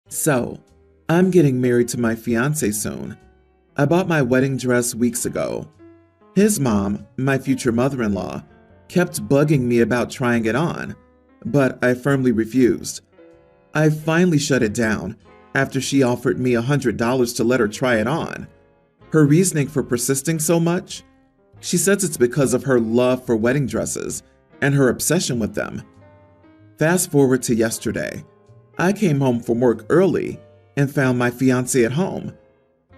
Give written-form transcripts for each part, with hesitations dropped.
So, I'm getting married to my fiance soon. I bought my wedding dress weeks ago. His mom, my future mother-in-law, kept bugging me about trying it on, but I firmly refused. I finally shut it down after she offered me $100 to let her try it on. Her reasoning for persisting so much? She says it's because of her love for wedding dresses and her obsession with them. Fast forward to yesterday. I came home from work early and found my fiance at home.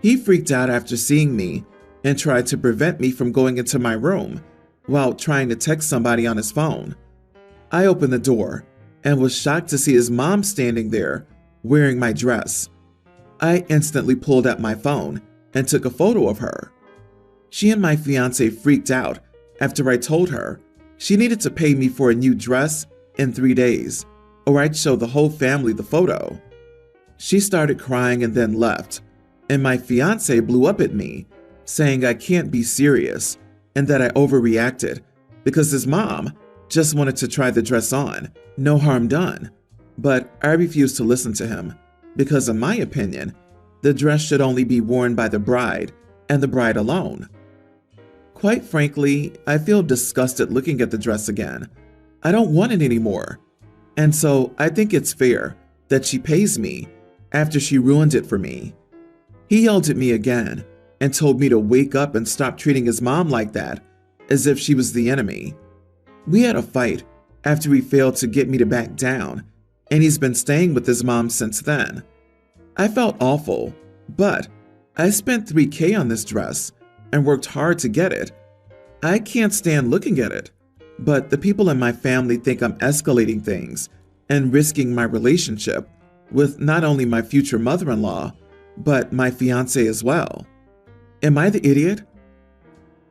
He freaked out after seeing me and tried to prevent me from going into my room while trying to text somebody on his phone. I opened the door and was shocked to see his mom standing there wearing my dress. I instantly pulled out my phone and took a photo of her. She and my fiance freaked out after I told her she needed to pay me for a new dress in 3 days, or I'd show the whole family the photo. She started crying and then left, and my fiance blew up at me, saying I can't be serious and that I overreacted because his mom just wanted to try the dress on, no harm done. But I refused to listen to him because, in my opinion, the dress should only be worn by the bride and the bride alone. Quite frankly, I feel disgusted looking at the dress again. I don't want it anymore. And so I think it's fair that she pays me after she ruined it for me. He yelled at me again and told me to wake up and stop treating his mom like that, as if she was the enemy. We had a fight after he failed to get me to back down, and he's been staying with his mom since then. I felt awful, but I spent $3,000 on this dress and worked hard to get it. I can't stand looking at it, but the people in my family think I'm escalating things and risking my relationship with not only my future mother-in-law, but my fiance as well. Am I the idiot?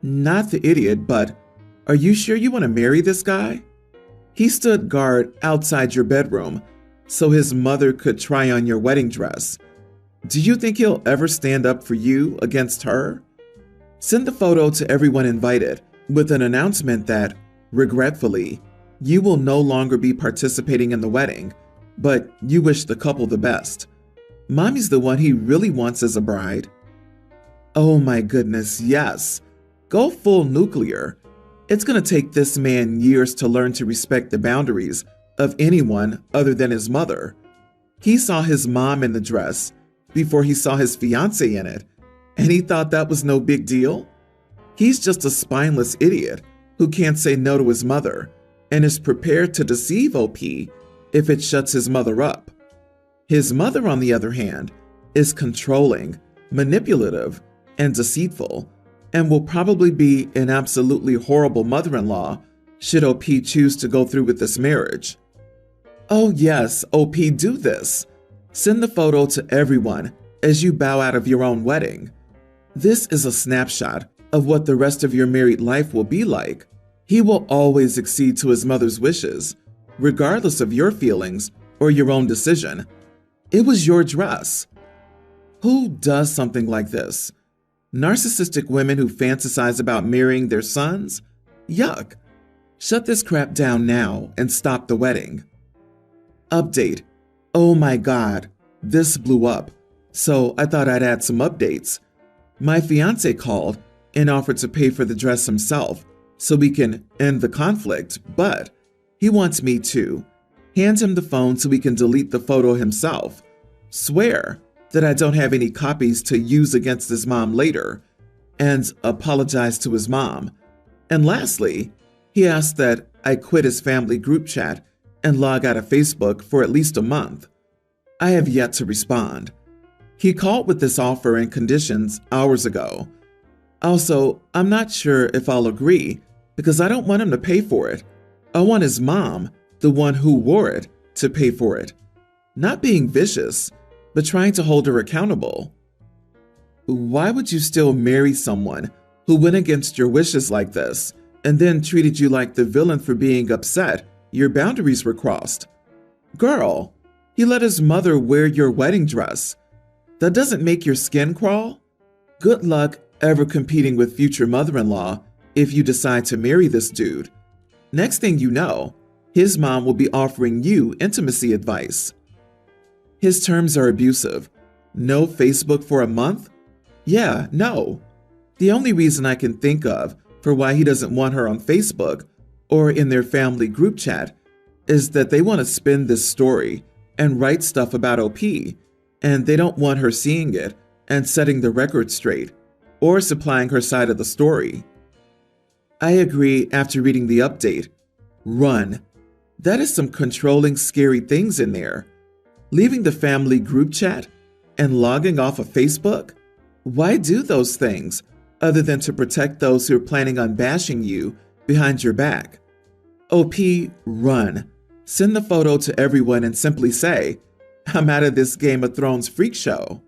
Not the idiot, but are you sure you want to marry this guy? He stood guard outside your bedroom so his mother could try on your wedding dress. Do you think he'll ever stand up for you against her? Send the photo to everyone invited with an announcement that, regretfully, you will no longer be participating in the wedding, but you wish the couple the best. Mommy's the one he really wants as a bride. Oh my goodness, yes. Go full nuclear. It's going to take this man years to learn to respect the boundaries of anyone other than his mother. He saw his mom in the dress before he saw his fiance in it, and he thought that was no big deal. He's just a spineless idiot who can't say no to his mother and is prepared to deceive OP if it shuts his mother up. His mother, on the other hand, is controlling, manipulative, and deceitful, and will probably be an absolutely horrible mother-in-law should OP choose to go through with this marriage. Oh yes, OP, do this. Send the photo to everyone as you bow out of your own wedding. This is a snapshot of what the rest of your married life will be like. He will always accede to his mother's wishes, regardless of your feelings or your own decision. It was your dress. Who does something like this? Narcissistic women who fantasize about marrying their sons? Yuck. Shut this crap down now and stop the wedding. Update. Oh my God, this blew up, so I thought I'd add some updates. My fiance called and offered to pay for the dress himself so we can end the conflict, but he wants me to hand him the phone so he can delete the photo himself, swear that I don't have any copies to use against his mom later, and apologize to his mom. And lastly, he asked that I quit his family group chat and log out of Facebook for at least a month. I have yet to respond. He called with this offer and conditions hours ago. Also, I'm not sure if I'll agree because I don't want him to pay for it. I want his mom, the one who wore it, to pay for it. Not being vicious, but trying to hold her accountable. Why would you still marry someone who went against your wishes like this and then treated you like the villain for being upset your boundaries were crossed? Girl, he let his mother wear your wedding dress. That doesn't make your skin crawl? Good luck ever competing with future mother-in-law if you decide to marry this dude. Next thing you know, his mom will be offering you intimacy advice. His terms are abusive. No Facebook for a month? Yeah, no. The only reason I can think of for why he doesn't want her on Facebook or in their family group chat is that they want to spin this story and write stuff about OP, and they don't want her seeing it and setting the record straight or supplying her side of the story. I agree after reading the update. Run. That is some controlling, scary things in there. Leaving the family group chat and logging off of Facebook? Why do those things other than to protect those who are planning on bashing you behind your back? OP, run. Send the photo to everyone and simply say, I'm out of this Game of Thrones freak show.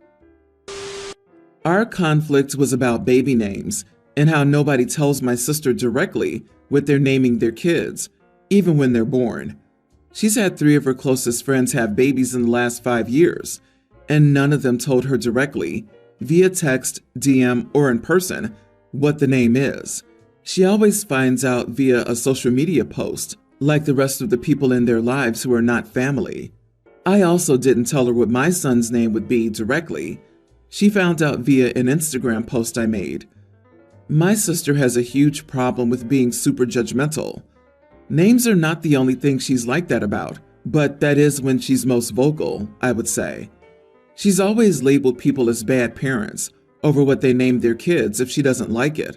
Our conflict was about baby names and how nobody tells my sister directly what they're naming their kids, even when they're born. She's had 3 of her closest friends have babies in the last 5 years, and none of them told her directly, via text, DM, or in person, what the name is. She always finds out via a social media post, like the rest of the people in their lives who are not family. I also didn't tell her what my son's name would be directly. She found out via an Instagram post I made. My sister has a huge problem with being super judgmental. Names are not the only thing she's like that about, but that is when she's most vocal, I would say. She's always labeled people as bad parents over what they named their kids if she doesn't like it.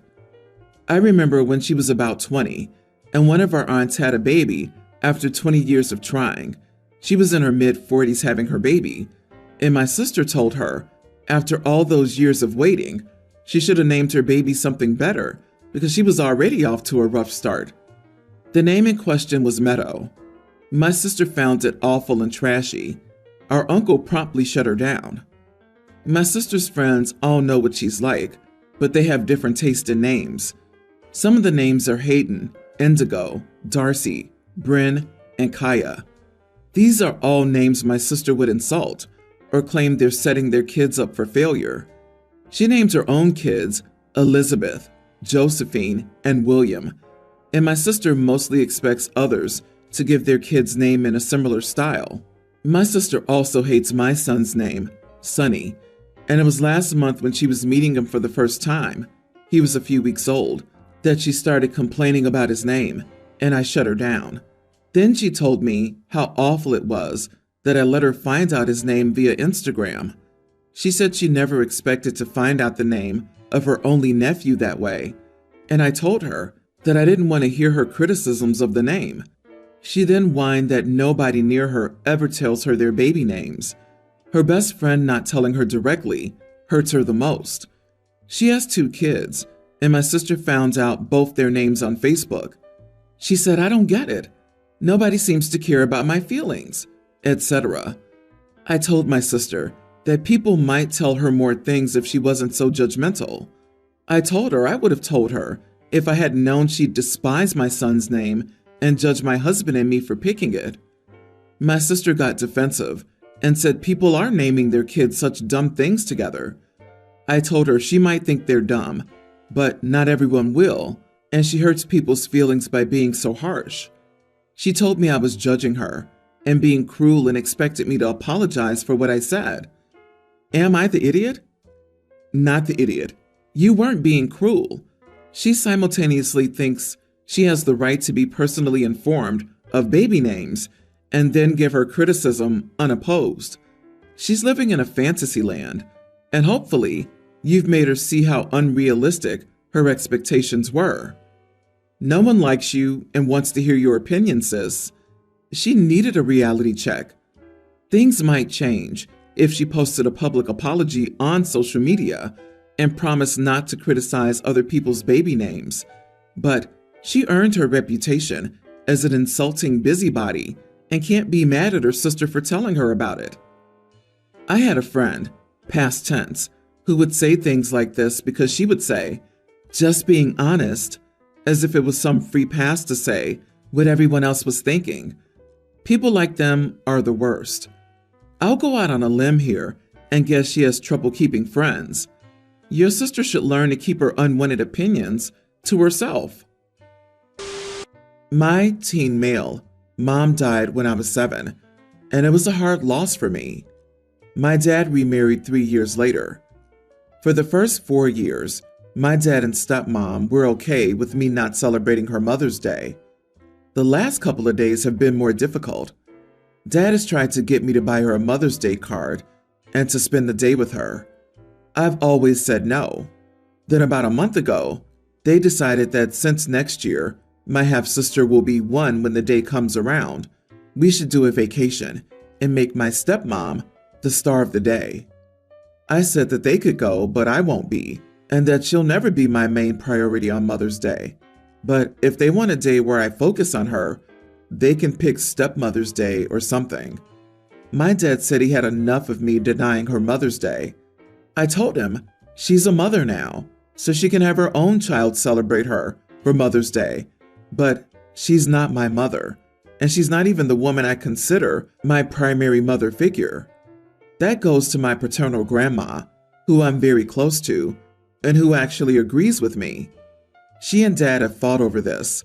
I remember when she was about 20, and one of our aunts had a baby after 20 years of trying. She was in her mid-40s having her baby, and my sister told her, after all those years of waiting, she should have named her baby something better because she was already off to a rough start. The name in question was Meadow. My sister found it awful and trashy. Our uncle promptly shut her down. My sister's friends all know what she's like, but they have different taste in names. Some of the names are Hayden, Indigo, Darcy, Bryn, and Kaya. These are all names my sister would insult or claim they're setting their kids up for failure. She named her own kids Elizabeth, Josephine, and William, and my sister mostly expects others to give their kids' name in a similar style. My sister also hates my son's name, Sonny, and it was last month when she was meeting him for the first time, he was a few weeks old, that she started complaining about his name, and I shut her down. Then she told me how awful it was that I let her find out his name via Instagram. She said she never expected to find out the name of her only nephew that way, and I told her that I didn't want to hear her criticisms of the name. She then whined that nobody near her ever tells her their baby names. Her best friend not telling her directly hurts her the most. She has 2 kids, and my sister found out both their names on Facebook. She said, I don't get it. Nobody seems to care about my feelings, etc. I told my sister that people might tell her more things if she wasn't so judgmental. I told her I would have told her if I had known she'd despise my son's name and judge my husband and me for picking it. My sister got defensive and said people are naming their kids such dumb things together. I told her she might think they're dumb, but not everyone will, and she hurts people's feelings by being so harsh. She told me I was judging her and being cruel and expected me to apologize for what I said. Am I the idiot? Not the idiot. You weren't being cruel. She simultaneously thinks she has the right to be personally informed of baby names and then give her criticism unopposed. She's living in a fantasy land, and hopefully you've made her see how unrealistic her expectations were. No one likes you and wants to hear your opinion, sis. She needed a reality check. Things might change if she posted a public apology on social media and promised not to criticize other people's baby names, but she earned her reputation as an insulting busybody and can't be mad at her sister for telling her about it. I had a friend, past tense, who would say things like this because she would say, just being honest, as if it was some free pass to say what everyone else was thinking. People like them are the worst. I'll go out on a limb here and guess she has trouble keeping friends. Your sister should learn to keep her unwanted opinions to herself. My teen male, mom died when I was 7, and it was a hard loss for me. My dad remarried 3 years later. For the first 4 years, my dad and stepmom were okay with me not celebrating her Mother's Day. The last couple of days have been more difficult. Dad has tried to get me to buy her a Mother's Day card and to spend the day with her. I've always said no. Then about a month ago, they decided that since next year, my half-sister will be 1 when the day comes around, we should do a vacation and make my stepmom the star of the day. I said that they could go, but I won't be, and that she'll never be my main priority on Mother's Day. But if they want a day where I focus on her, they can pick Stepmother's Day or something. My dad said he had enough of me denying her Mother's Day. I told him she's a mother now, so she can have her own child celebrate her for Mother's Day. But she's not my mother, and she's not even the woman I consider my primary mother figure. That goes to my paternal grandma, who I'm very close to, and who actually agrees with me. She and Dad have fought over this.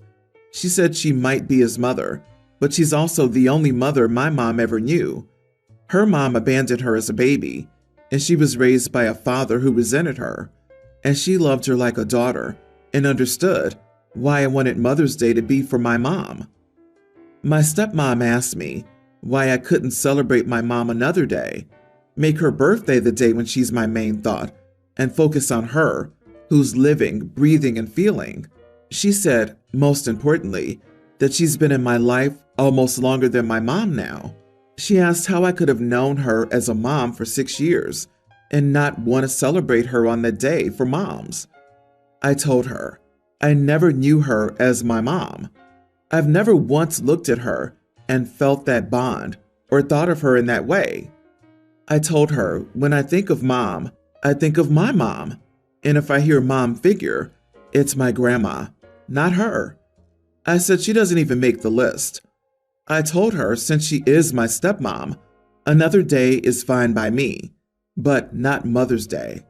She said she might be his mother, but she's also the only mother my mom ever knew. Her mom abandoned her as a baby, and she was raised by a father who resented her, and she loved her like a daughter and understood why I wanted Mother's Day to be for my mom. My stepmom asked me why I couldn't celebrate my mom another day, make her birthday the day when she's my main thought, and focus on her, who's living, breathing, and feeling. She said, most importantly, that she's been in my life almost longer than my mom now. She asked how I could have known her as a mom for 6 years and not want to celebrate her on that day for moms. I told her, I never knew her as my mom. I've never once looked at her and felt that bond or thought of her in that way. I told her, when I think of mom, I think of my mom. And if I hear mom figure, it's my grandma, not her. I said she doesn't even make the list. I told her since she is my stepmom, another day is fine by me, but not Mother's Day.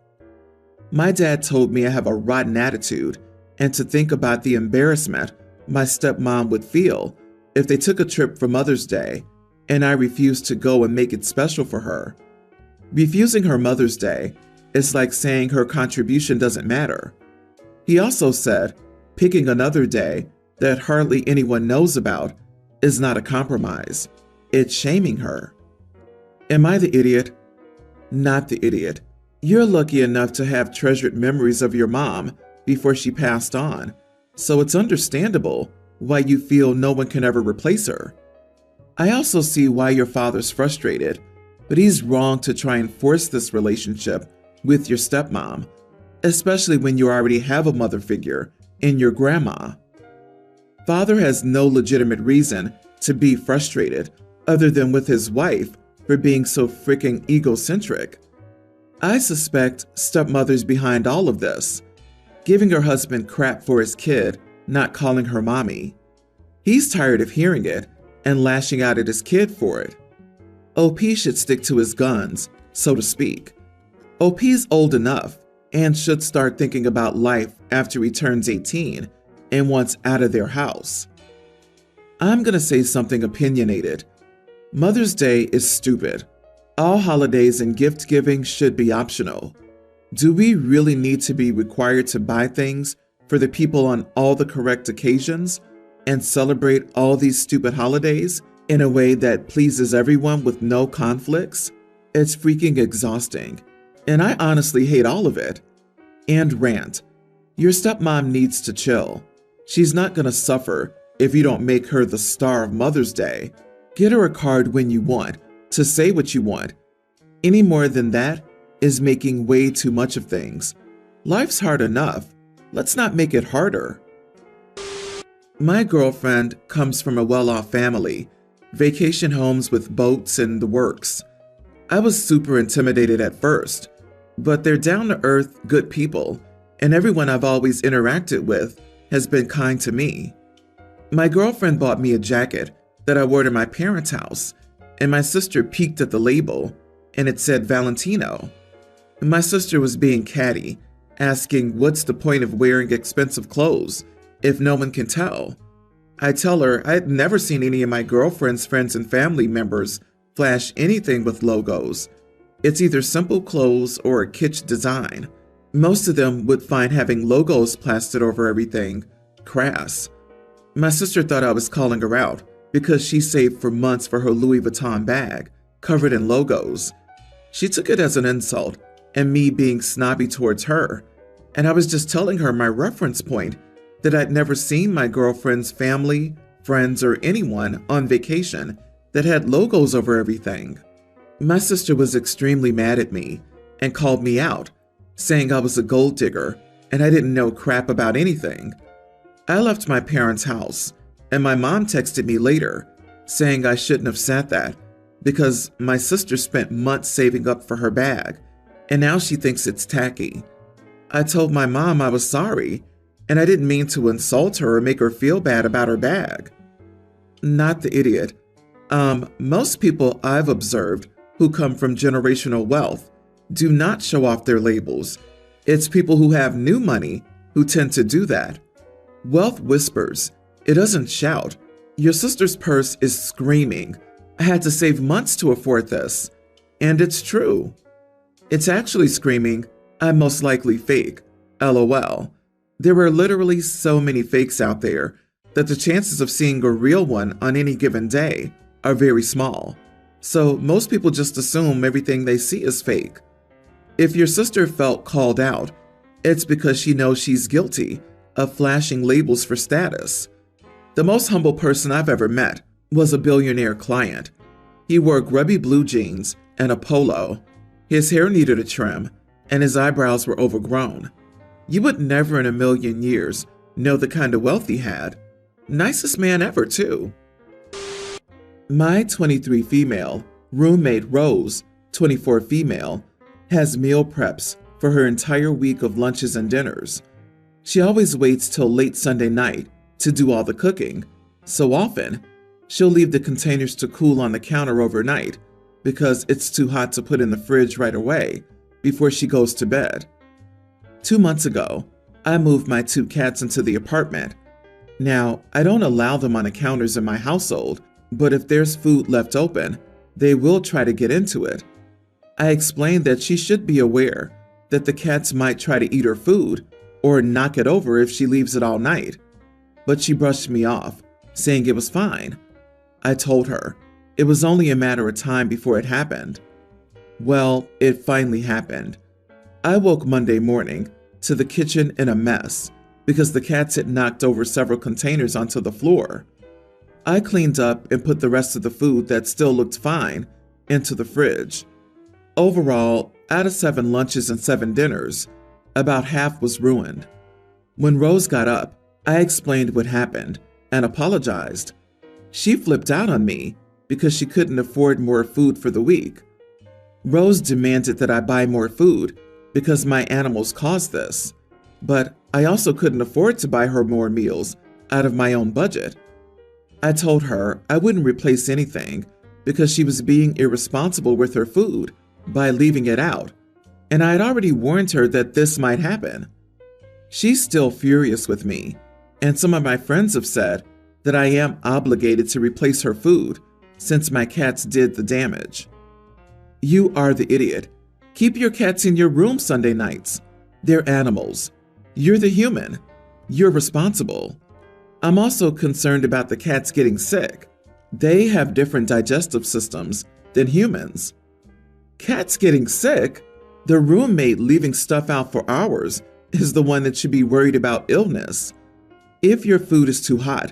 My dad told me I have a rotten attitude and to think about the embarrassment my stepmom would feel if they took a trip for Mother's Day and I refused to go and make it special for her. Refusing her Mother's Day is like saying her contribution doesn't matter. He also said picking another day that hardly anyone knows about is not a compromise. It's shaming her. Am I the idiot? Not the idiot. You're lucky enough to have treasured memories of your mom before she passed on, so it's understandable why you feel no one can ever replace her. I also see why your father's frustrated, but he's wrong to try and force this relationship with your stepmom, especially when you already have a mother figure in your grandma. Father has no legitimate reason to be frustrated other than with his wife for being so freaking egocentric. I suspect stepmother's behind all of this, giving her husband crap for his kid not calling her mommy. He's tired of hearing it and lashing out at his kid for it. OP should stick to his guns, so to speak. OP's old enough and should start thinking about life after he turns 18 and wants out of their house. I'm gonna say something opinionated. Mother's Day is stupid. All holidays and gift giving should be optional. Do we really need to be required to buy things for the people on all the correct occasions and celebrate all these stupid holidays in a way that pleases everyone with no conflicts? It's freaking exhausting, and I honestly hate all of it. And rant. Your stepmom needs to chill. She's not gonna suffer if you don't make her the star of Mother's Day. Get her a card when you want, to say what you want. Any more than that is making way too much of things. Life's hard enough. Let's not make it harder. My girlfriend comes from a well-off family, vacation homes with boats and the works. I was super intimidated at first, but they're down-to-earth, good people, and everyone I've always interacted with has been kind to me. My girlfriend bought me a jacket that I wore to my parents' house, and my sister peeked at the label, and it said Valentino. My sister was being catty, asking what's the point of wearing expensive clothes if no one can tell. I tell her I'd never seen any of my girlfriend's friends and family members flash anything with logos, It's either simple clothes or a kitsch design. Most of them would find having logos plastered over everything crass. My sister thought I was calling her out because she saved for months for her Louis Vuitton bag, covered in logos. She took it as an insult and me being snobby towards her, and I was just telling her my reference point that I'd never seen my girlfriend's family, friends, or anyone on vacation that had logos over everything. My sister was extremely mad at me and called me out, saying I was a gold digger and I didn't know crap about anything. I left my parents' house, and my mom texted me later saying I shouldn't have said that because my sister spent months saving up for her bag, and now she thinks it's tacky. I told my mom I was sorry, and I didn't mean to insult her or make her feel bad about her bag. Not the idiot. Most people I've observed who come from generational wealth do not show off their labels. It's people who have new money who tend to do that. Wealth whispers. It doesn't shout. Your sister's purse is screaming, "I had to save months to afford this." And it's true. It's actually screaming, "I'm most likely fake. LOL. There are literally so many fakes out there that the chances of seeing a real one on any given day are very small. So most people just assume everything they see is fake. If your sister felt called out, it's because she knows she's guilty of flashing labels for status. The most humble person I've ever met was a billionaire client. He wore grubby blue jeans and a polo. His hair needed a trim, and his eyebrows were overgrown. You would never in a million years know the kind of wealth he had. Nicest man ever, too. My 23 female roommate Rose, 24 female, has meal preps for her entire week of lunches and dinners. She always waits till late Sunday night to do all the cooking. So often, she'll leave the containers to cool on the counter overnight because it's too hot to put in the fridge right away before she goes to bed. 2 months ago, I moved my 2 cats into the apartment. Now, I don't allow them on the counters in my household, but if there's food left open, they will try to get into it. I explained that she should be aware that the cats might try to eat her food or knock it over if she leaves it all night. But she brushed me off, saying it was fine. I told her it was only a matter of time before it happened. Well, it finally happened. I woke Monday morning to the kitchen in a mess because the cats had knocked over several containers onto the floor. I cleaned up and put the rest of the food that still looked fine into the fridge. Overall, out of 7 lunches and 7 dinners, about half was ruined. When Rose got up, I explained what happened and apologized. She flipped out on me because she couldn't afford more food for the week. Rose demanded that I buy more food because my animals caused this, but I also couldn't afford to buy her more meals out of my own budget. I told her I wouldn't replace anything because she was being irresponsible with her food by leaving it out, and I had already warned her that this might happen. She's still furious with me, and some of my friends have said that I am obligated to replace her food since my cats did the damage. You are the idiot. Keep your cats in your room Sunday nights. They're animals. You're the human. You're responsible. I'm also concerned about the cats getting sick. They have different digestive systems than humans. Cats getting sick? The roommate leaving stuff out for hours is the one that should be worried about illness. If your food is too hot,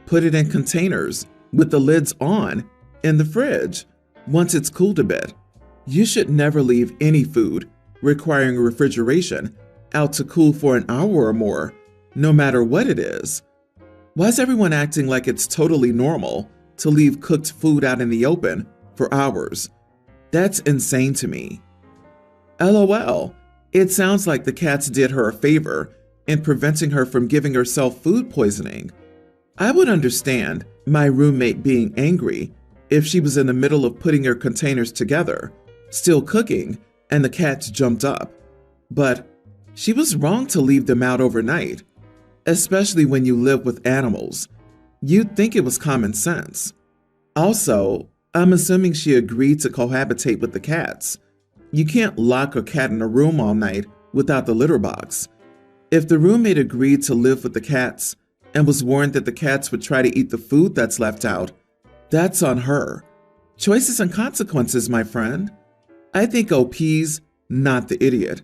put it in containers with the lids on in the fridge once it's cooled a bit. You should never leave any food requiring refrigeration out to cool for an hour or more, no matter what it is. Why is everyone acting like it's totally normal to leave cooked food out in the open for hours? That's insane to me. LOL, it sounds like the cats did her a favor in preventing her from giving herself food poisoning. I would understand my roommate being angry if she was in the middle of putting her containers together, still cooking, and the cats jumped up. But she was wrong to leave them out overnight, especially when you live with animals. You'd think it was common sense. Also, I'm assuming she agreed to cohabitate with the cats, You can't lock a cat in a room all night without the litter box. If the roommate agreed to live with the cats and was warned that the cats would try to eat the food that's left out, that's on her. Choices and consequences, my friend. I think OP's not the idiot.